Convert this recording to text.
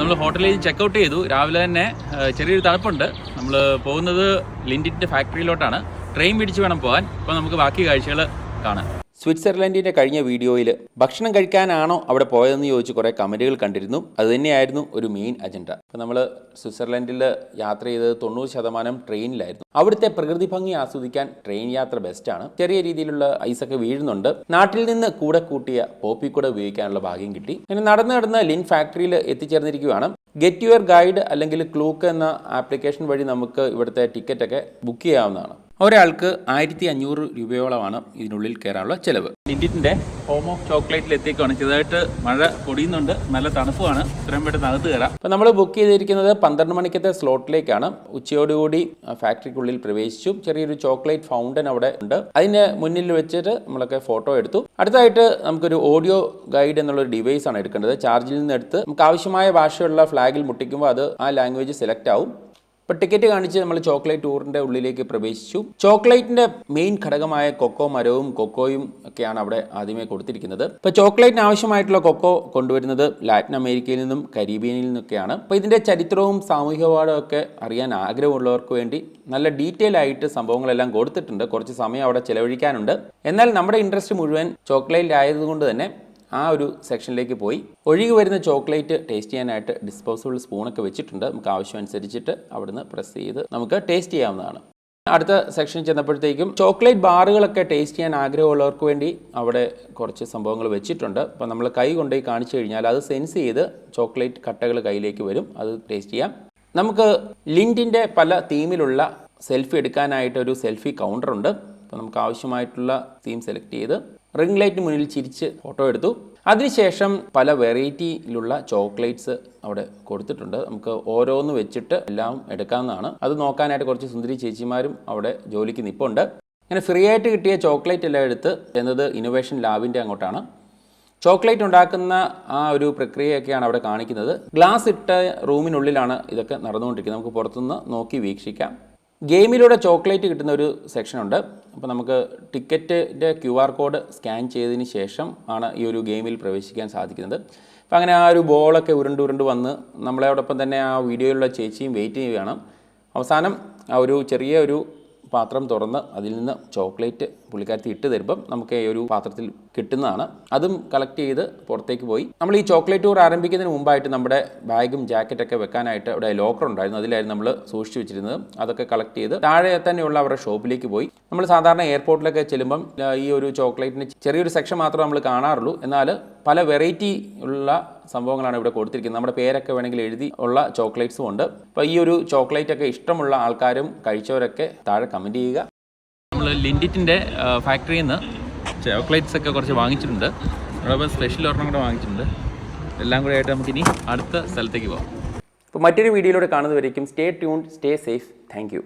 നമ്മൾ ഹോട്ടലിൽ ചെക്കൗട്ട് ചെയ്തു. രാവിലെ തന്നെ ചെറിയൊരു തണുപ്പുണ്ട്. നമ്മൾ പോകുന്നത് ലിൻഡിൻ്റെ ഫാക്ടറിയിലോട്ടാണ്. ട്രെയിൻ പിടിച്ച് വേണം പോകാൻ. അപ്പോൾ നമുക്ക് ബാക്കി കാഴ്ചകൾ കാണാം. സ്വിറ്റ്സർലൻഡിൻ്റെ കഴിഞ്ഞ വീഡിയോയിൽ ഭക്ഷണം കഴിക്കാനാണോ അവിടെ പോയതെന്ന് ചോദിച്ച് കുറേ കമൻറ്റുകൾ കണ്ടിരുന്നു. അതുതന്നെയായിരുന്നു ഒരു മെയിൻ അജണ്ട. അപ്പോൾ നമ്മൾ സ്വിറ്റ്സർലൻഡിൽ യാത്ര ചെയ്തത് 90% ട്രെയിനിലായിരുന്നു. അവിടുത്തെ പ്രകൃതി ഭംഗി ആസ്വദിക്കാൻ ട്രെയിൻ യാത്ര ബെസ്റ്റാണ്. ചെറിയ രീതിയിലുള്ള ഐസൊക്കെ വീഴുന്നുണ്ട്. നാട്ടിൽ നിന്ന് കൂടെ കൂട്ടിയ പോപ്പി കൂടെ ഉപയോഗിക്കാനുള്ള ഭാഗ്യം കിട്ടി. അങ്ങനെ നടന്ന് ലിൻ ഫാക്ടറിയിൽ എത്തിച്ചേർന്നിരിക്കുകയാണ്. ഗെറ്റ് യുവർ ഗൈഡ് അല്ലെങ്കിൽ ക്ലൂക്ക് എന്ന ആപ്ലിക്കേഷൻ വഴി നമുക്ക് ഇവിടുത്തെ ടിക്കറ്റൊക്കെ ബുക്ക് ചെയ്യാവുന്നതാണ്. ഒരാൾക്ക് 1500 രൂപയോളമാണ് ഇതിനുള്ളിൽ കയറാനുള്ള ചിലവ്. ലിൻഡിൻ്റെ ഹോം ഓഫ് ചോക്ലേറ്റിൽ എത്തിക്കുകയാണ്. ചെറുതായിട്ട് മഴ പൊടിയുന്നുണ്ട്, നല്ല തണുപ്പുമാണ്. ഇത്രയും പെട്ടെന്ന് അകത്ത് കയറാം. അപ്പോൾ നമ്മൾ ബുക്ക് ചെയ്തിരിക്കുന്നത് 12 മണിക്കത്തെ സ്ലോട്ടിലേക്കാണ്. ഉച്ചയോടുകൂടി ഫാക്ടറിക്കുള്ളിൽ പ്രവേശിച്ചു. ചെറിയൊരു ചോക്ലേറ്റ് ഫൗണ്ടൻ അവിടെ ഉണ്ട്. അതിന് മുന്നിൽ വെച്ചിട്ട് നമ്മളൊക്കെ ഫോട്ടോ എടുത്തു. അടുത്തായിട്ട് നമുക്കൊരു ഓഡിയോ ഗൈഡ് എന്നുള്ളൊരു ഡിവൈസ് ആണ് എടുക്കേണ്ടത്. ചാർജിൽ നിന്ന് എടുത്ത് നമുക്ക് ആവശ്യമായ ഭാഷയുള്ള ഫ്ലാഗിൽ മുട്ടിക്കുമ്പോൾ അത് ആ ലാംഗ്വേജ് സെലക്ട് ആവും. ഇപ്പോൾ ടിക്കറ്റ് കാണിച്ച് നമ്മൾ ചോക്ലേറ്റ് ടൂറിൻ്റെ ഉള്ളിലേക്ക് പ്രവേശിച്ചു. ചോക്ലേറ്റിൻ്റെ മെയിൻ ഘടകമായ കൊക്കോ മരവും കൊക്കോയും ഒക്കെയാണ് അവിടെ ആദ്യമേ കൊടുത്തിരിക്കുന്നത്. ഇപ്പോൾ ചോക്ലേറ്റിന് ആവശ്യമായിട്ടുള്ള കൊക്കോ കൊണ്ടുവരുന്നത് ലാറ്റിൻ അമേരിക്കയിൽ നിന്നും കരീബിയനിൽ നിന്നൊക്കെയാണ്. അപ്പോൾ ഇതിൻ്റെ ചരിത്രവും സാമൂഹികപാഠവും ഒക്കെ അറിയാൻ ആഗ്രഹമുള്ളവർക്ക് വേണ്ടി നല്ല ഡീറ്റെയിൽ ആയിട്ട് സംഭവങ്ങളെല്ലാം കൊടുത്തിട്ടുണ്ട്. കുറച്ച് സമയം അവിടെ ചിലവഴിക്കാനുണ്ട്. എന്നാൽ നമ്മുടെ ഇൻട്രസ്റ്റ് മുഴുവൻ ചോക്ലേറ്റ് ആയതുകൊണ്ട് തന്നെ ആ ഒരു സെക്ഷനിലേക്ക് പോയി. ഒഴുകി വരുന്ന ചോക്ലേറ്റ് ടേസ്റ്റ് ചെയ്യാനായിട്ട് ഡിസ്പോസിബിൾ സ്പൂണൊക്കെ വെച്ചിട്ടുണ്ട്. നമുക്ക് ആവശ്യമനുസരിച്ചിട്ട് അവിടുന്ന് പ്രസ് ചെയ്ത് നമുക്ക് ടേസ്റ്റ് ചെയ്യാവുന്നതാണ്. അടുത്ത സെക്ഷനിൽ ചെന്നപ്പോഴത്തേക്കും ചോക്ലേറ്റ് ബാറുകളൊക്കെ ടേസ്റ്റ് ചെയ്യാൻ ആഗ്രഹമുള്ളവർക്ക് വേണ്ടി അവിടെ കുറച്ച് സംഭവങ്ങൾ വെച്ചിട്ടുണ്ട്. അപ്പോൾ നമ്മൾ കൈ കൊണ്ടുപോയി കാണിച്ചു കഴിഞ്ഞാൽ അത് സെൻസ് ചെയ്ത് ചോക്ലേറ്റ് കട്ടകൾ കയ്യിലേക്ക് വരും. അത് ടേസ്റ്റ് ചെയ്യാം. നമുക്ക് ലിൻഡിൻ്റെ പല തീമിലുള്ള സെൽഫി എടുക്കാനായിട്ടൊരു സെൽഫി കൗണ്ടറുണ്ട്. അപ്പോൾ നമുക്ക് ആവശ്യമായിട്ടുള്ള തീം സെലക്ട് ചെയ്ത് റിംഗ് ലൈറ്റിന് മുന്നിൽ ചിരിച്ച് ഫോട്ടോ എടുത്തു. അതിനുശേഷം പല വെറൈറ്റിയിലുള്ള ചോക്ലേറ്റ്സ് അവിടെ കൊടുത്തിട്ടുണ്ട്. നമുക്ക് ഓരോന്ന് വെച്ചിട്ട് എല്ലാം എടുക്കാവുന്നതാണ്. അത് നോക്കാനായിട്ട് കുറച്ച് സുന്ദരി ചേച്ചിമാരും അവിടെ ജോലിക്ക് നിൽപ്പുണ്ട്. അങ്ങനെ ഫ്രീ ആയിട്ട് കിട്ടിയ ചോക്ലേറ്റ് എല്ലാം എടുത്ത് എന്നത് ഇന്നോവേഷൻ ലാബിൻ്റെ അങ്ങോട്ടാണ്. ചോക്ലേറ്റ് ഉണ്ടാക്കുന്ന ആ ഒരു പ്രക്രിയയൊക്കെയാണ് അവിടെ കാണിക്കുന്നത്. ഗ്ലാസ് ഇട്ട റൂമിനുള്ളിലാണ് ഇതൊക്കെ നടന്നുകൊണ്ടിരിക്കുന്നത്. നമുക്ക് പുറത്തുനിന്ന് നോക്കി വീക്ഷിക്കാം. ഗെയിമിലൂടെ ചോക്ലേറ്റ് കിട്ടുന്ന ഒരു സെക്ഷനുണ്ട്. അപ്പോൾ നമുക്ക് ടിക്കറ്റിൻ്റെ QR കോഡ് സ്കാൻ ചെയ്തതിന് ശേഷം ആണ് ഈ ഒരു ഗെയിമിൽ പ്രവേശിക്കാൻ സാധിക്കുന്നത്. അപ്പോൾ അങ്ങനെ ആ ഒരു ബോളൊക്കെ ഉരുണ്ട് വന്ന് നമ്മളോടൊപ്പം തന്നെ ആ വീഡിയോയിലുള്ള ചേച്ചിയും വെയിറ്റ് ചെയ്യുകയാണ്. അവസാനം ആ ഒരു ചെറിയ ഒരു പാത്രം തുറന്ന് അതിൽ നിന്ന് ചോക്ലേറ്റ് പുള്ളിക്കാരത്തി ഇട്ട് തരുമ്പം നമുക്ക് ഈ ഒരു പാത്രത്തിൽ കിട്ടുന്നതാണ്. അതും കളക്ട് ചെയ്ത് പുറത്തേക്ക് പോയി. നമ്മൾ ഈ ചോക്ലേറ്റ് ടൂർ ആരംഭിക്കുന്നതിന് മുമ്പായിട്ട് നമ്മുടെ ബാഗും ജാക്കറ്റൊക്കെ വെക്കാനായിട്ട് അവിടെ ലോക്കർ ഉണ്ടായിരുന്നു. അതിലായിരുന്നു നമ്മൾ സൂക്ഷിച്ചു വെച്ചിരുന്നത്. അതൊക്കെ കളക്ട് ചെയ്ത് താഴെ തന്നെയുള്ള അവരുടെ ഷോപ്പിലേക്ക് പോയി. നമ്മൾ സാധാരണ എയർപോർട്ടിലൊക്കെ ചെല്ലുമ്പം ഈ ഒരു ചോക്ലേറ്റിന് ചെറിയൊരു സെക്ഷൻ മാത്രമേ നമ്മൾ കാണാറുള്ളൂ. എന്നാൽ പല വെറൈറ്റി ഉള്ള സംഭവങ്ങളാണ് ഇവിടെ കൊടുത്തിരിക്കുന്നത്. നമ്മുടെ പേരൊക്കെ വേണമെങ്കിൽ എഴുതി ഉള്ള ചോക്ലേറ്റ്സും ഉണ്ട്. അപ്പോൾ ഈ ഒരു ചോക്ലേറ്റ് ഒക്കെ ഇഷ്ടമുള്ള ആൾക്കാരും കഴിച്ചവരൊക്കെ താഴെ കമൻറ്റ് ചെയ്യുക. നമ്മൾ ലിൻഡിറ്റിൻ്റെ ഫാക്ടറിയിൽ നിന്ന് ചോക്ലേറ്റ്സ് ഒക്കെ കുറച്ച് വാങ്ങിച്ചിട്ടുണ്ട്. അതോടൊപ്പം സ്പെഷ്യൽ ഒരെണ്ണം കൂടെ വാങ്ങിച്ചിട്ടുണ്ട്. എല്ലാം കൂടെ ആയിട്ട് നമുക്കിനി അടുത്ത സ്ഥലത്തേക്ക് പോകാം. അപ്പോൾ മറ്റൊരു വീഡിയോയിലൂടെ കാണുന്നവരേക്കും stay tuned, stay safe. Thank U.